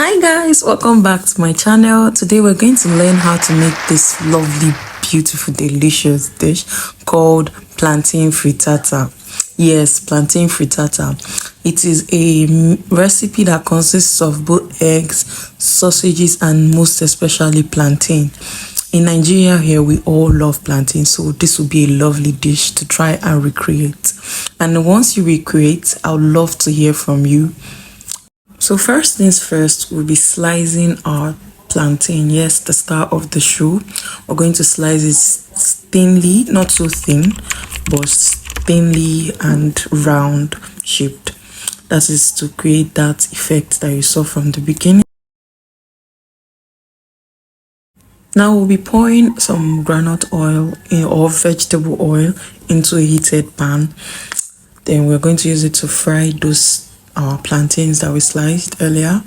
Hi guys, welcome back to my channel. Today we're going to learn how to make this lovely, beautiful, delicious dish called plantain frittata. Yes, plantain frittata. It is a recipe that consists of both eggs, sausages, and most especially plantain. In Nigeria here, we all love plantain, so this will be a lovely dish to try and recreate. And once you recreate, I would love to hear from you. So first things first, we'll be slicing our plantain. Yes, the star of the show. We're going to slice it thinly, not so thin, but thinly and round shaped. That is to create that effect that you saw from the beginning. Now we'll be pouring some groundnut oil or vegetable oil into a heated pan. Then we're going to use it to fry those our plantains that we sliced earlier.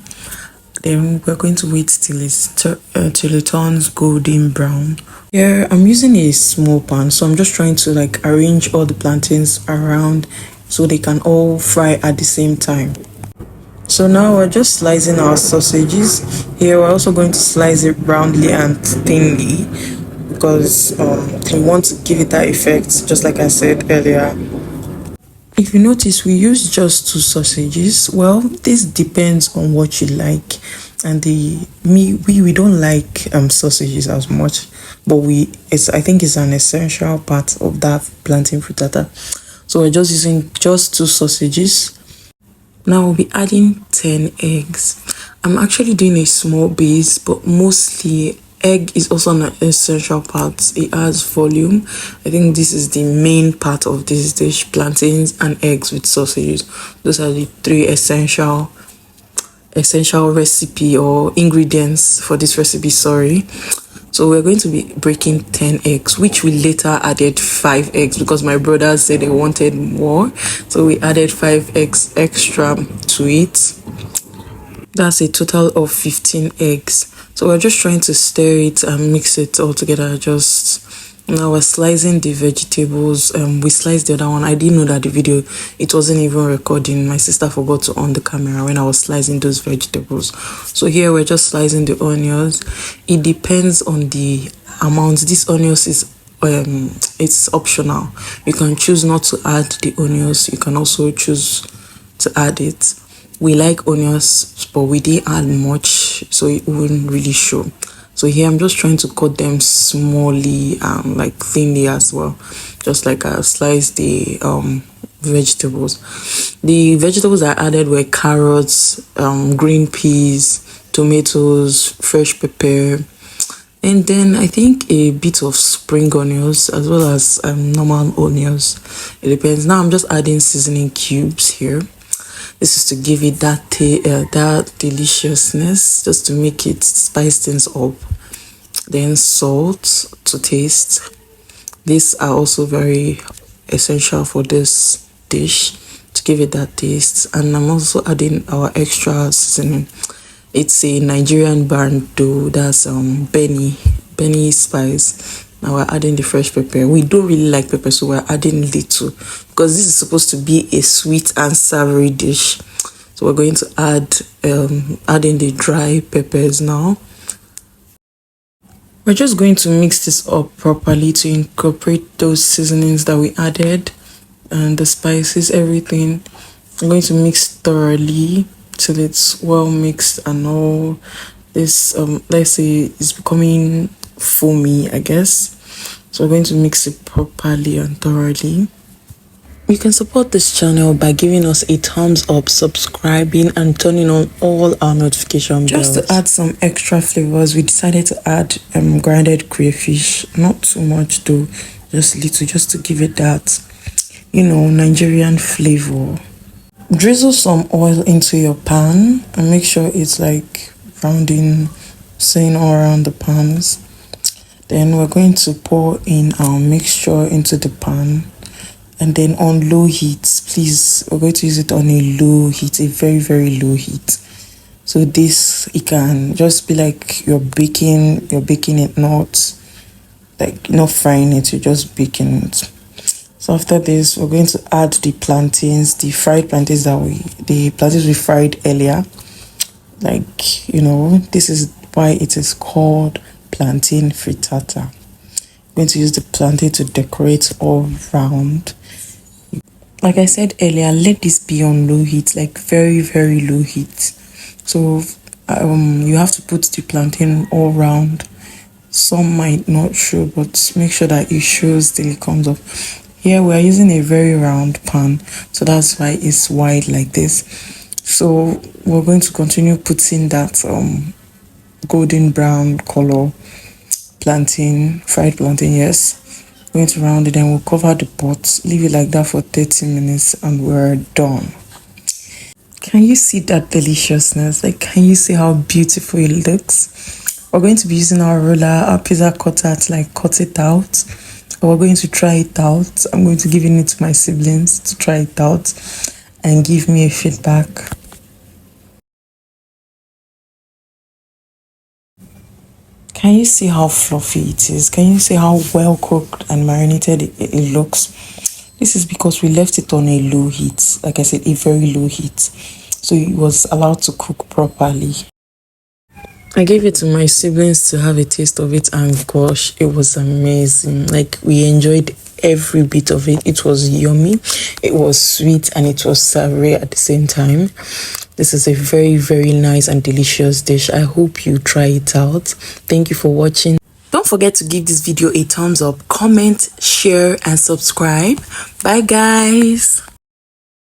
Then we're going to wait till it turns golden brown. Here I'm using a small pan, so I'm just trying to arrange all the plantains around so they can all fry at the same time. So now we're just slicing our sausages. Here we're also going to slice it roundly and thinly because we want to give it that effect, just like I said earlier. If you notice, we use just 2 sausages. Well, this depends on what you like, and we don't like sausages as much, but I think it's an essential part of that plantain frittata. So we're just using just 2 sausages. Now we'll be adding 10 eggs. I'm actually doing a small base, but mostly egg is also an essential part. It adds volume. I think this is the main part of this dish: plantains and eggs with sausages. Those are the 3 essential recipe or ingredients for this recipe. So we're going to be breaking 10 eggs, which we later added 5 eggs because my brothers said they wanted more, so we added 5 eggs extra to it. That's a total of 15 eggs. So we're just trying to stir it and mix it all together. Now we're slicing the vegetables. We sliced the other one. I didn't know that the video, it wasn't even recording. My sister forgot to on the camera when I was slicing those vegetables. So here we're just slicing the onions. It depends on the amount. This onions is it's optional. You can choose not to add the onions. You can also choose to add it. We like onions, but we didn't add much, so it wouldn't really show. So here I'm just trying to cut them smallly and thinly as well, just like I sliced the vegetables. The vegetables I added were carrots, green peas, tomatoes, fresh pepper, and then I think a bit of spring onions as well as normal onions. It depends. Now I'm just adding seasoning cubes here. This is to give it that deliciousness, just to make it spice things up. Then salt to taste. These are also very essential for this dish to give it that taste. And I'm also adding our extra seasoning. It's a Nigerian brand though. That's Benny spice. Now we're adding the fresh pepper. We don't really like pepper, so we're adding little because this is supposed to be a sweet and savory dish. So we're going to adding the dry peppers now. We're just going to mix this up properly to incorporate those seasonings that we added and the spices, everything. I'm going to mix thoroughly till it's well mixed and all this let's say it's becoming foamy, I guess. So we're going to mix it properly and thoroughly. You can support this channel by giving us a thumbs up, subscribing, and turning on all our notification bells. Just to add some extra flavors, we decided to add grounded crayfish. Not too much though, just little, just to give it that, Nigerian flavor. Drizzle some oil into your pan and make sure it's rounding, saying all around the pans. Then we're going to pour in our mixture into the pan, and then on low heat, please. We're going to use it on a low heat, a very, very low heat. So this, it can just be like you're baking it, not frying it, you're just baking it. So after this, we're going to add the plantains, the fried plantains the plantains we fried earlier. you know, this is why it is called plantain frittata. I'm going to use the plantain to decorate all round. Like I said earlier, let this be on low heat, like very, very low heat. So you have to put the plantain all round. Some might not show, but make sure that it shows till it comes up. Here we are using a very round pan, so that's why it's wide like this. So we're going to continue putting that golden brown color plantain, fried plantain, yes. Going to round it, and we'll cover the pot, leave it like that for 30 minutes, and we're done. Can you see that deliciousness? Like, can you see how beautiful it looks? We're going to be using our roller, our pizza cutter to like cut it out. We're going to try it out. I'm going to give it to my siblings to try it out and give me a feedback. Can you see how fluffy it is? Can you see how well cooked and marinated it looks? This is because we left it on a low heat. Like I said, a very low heat. So it was allowed to cook properly. I gave it to my siblings to have a taste of it, and gosh, it was amazing. Like, we enjoyed every bit of it. It was yummy, it was sweet, and it was savory at the same time. This is a very, very nice and delicious dish. I hope you try it out. Thank you for watching. Don't forget to give this video a thumbs up, comment, share, and subscribe. Bye guys.